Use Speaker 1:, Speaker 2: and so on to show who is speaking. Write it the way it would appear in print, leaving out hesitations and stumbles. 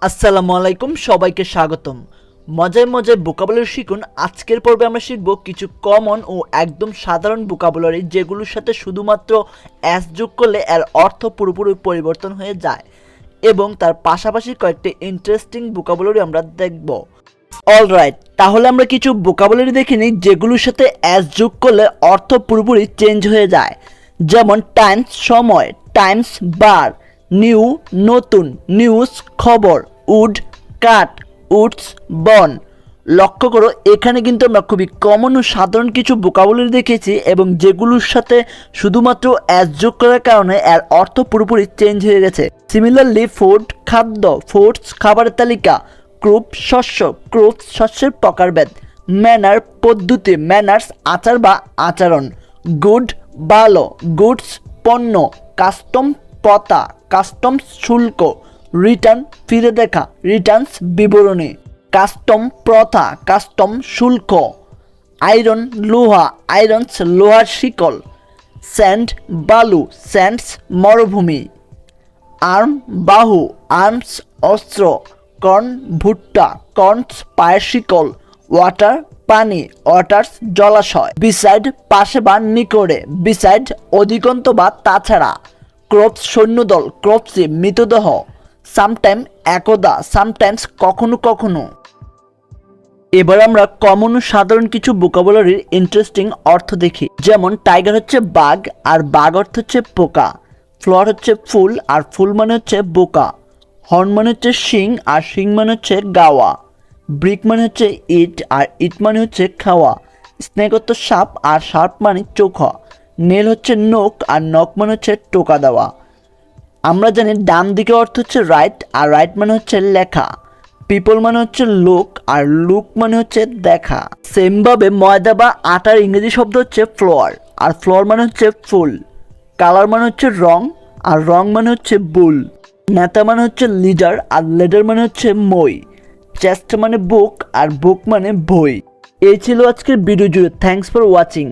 Speaker 1: আসসালামু আলাইকুম, সবাইকে স্বাগতম। মজায় মজায় ভোকাবুলারি শিখুন। আজকের পর্বে আমরা শিখব কিছু কমন ও একদম সাধারণ ভোকাবুলারি, যেগুলোর সাথে শুধুমাত্র অ্যাস যোগ করলে এর অর্থ পুরোপুরি পরিবর্তন হয়ে যায়, এবং তার পাশাপাশি কয়েকটি ইন্টারেস্টিং ভোকাবুলারি আমরা দেখব। অলরাইট, তাহলে আমরা কিছু ভোকাবুলারি দেখে নিই যেগুলোর সাথে অ্যাস যোগ করলে অর্থ পুরোপুরি চেঞ্জ হয়ে যায়। যেমন টাইমস সময়, টাইমস বার, নিউ নতুন, নিউজ খবর, উড কাঠ, উডস বন। লক্ষ্য করো, এখানে কিন্তু আমরা খুবই কমন ও সাধারণ কিছু ভোকাবুলারি দেখেছি, এবং যেগুলোর সাথে শুধুমাত্র অ্যাস যোগ করার কারণে এর অর্থ পুরোপুরি চেঞ্জ হয়ে গেছে। সিমিলারলি ফুড খাদ্য, ফুডস খাবারের তালিকা, ক্রুপ শস্য, ক্রুপস শস্যের প্রকারভেদ, ম্যানার পদ্ধতি, ম্যানার্স আচার বা আচরণ, গুড ভালো, গুডস পণ্য, কাস্টম প্রথা, কাস্টমস শুল্ক, রিটার্ন ফিরে দেখা, রিটার্নস বিবরণী, কাস্টম প্রথা, কাস্টম শুল্ক, আয়রন লোহা, আয়রনস লোহার শিকল, স্যান্ড বালু, স্যান্ডস মরুভূমি, আর্ম বাহু, আর্মস অস্ত্র, কর্ন ভুট্টা, কর্নস পায়ের শিকল, ওয়াটার পানি, ওয়াটার্স জলাশয়, বিসাইড পাশে বা নিকটে, বিসাইড অধিকন্ত বা তাছাড়া, ক্রপস সৈন্যদল, ক্রপসি মৃতদেহ, সামটাইম একদা, সামটাইমস কখনো কখনো। এবার আমরা কমন ও সাধারণ কিছু ভোকাবুলারির ইন্টারেস্টিং অর্থ দেখি। যেমন টাইগার হচ্ছে বাঘ, আর বাঘ অর্থ হচ্ছে পোকা। ফ্লাওয়ার হচ্ছে ফুল, আর ফুল মানে হচ্ছে বোকা। হর্ন মানে হচ্ছে শিং, আর শিং মানে হচ্ছে গাওয়া। ব্রিক মানে হচ্ছে ইট, আর ইট মানে হচ্ছে খাওয়া। স্নেক অর্থ সাপ, আর সাপ মানে চোখা। নেল হচ্ছে নখ, আর নখ মানে হচ্ছে টোকা দেওয়া। আমরা জানি ডান দিকে অর্থ হচ্ছে রাইট, আর রাইট মানে হচ্ছে লেখা। পিপল মানে হচ্ছে লোক, আর লুক মানে হচ্ছে দেখা। সেমভাবে ময়দা বা আটার ইংরেজি শব্দ হচ্ছে ফ্লোয়ার, আর ফ্লোয়ার মানে হচ্ছে ফুল। কালার মানে হচ্ছে রং, আর রং মানে হচ্ছে বুল। নেতা মানে হচ্ছে লিডার, আর লিডার মানে হচ্ছে মই। চেস্ট মানে বুক, আর বুক মানে বই। এই ছিল আজকের ভিডিও জুড়ে। Thanks for watching.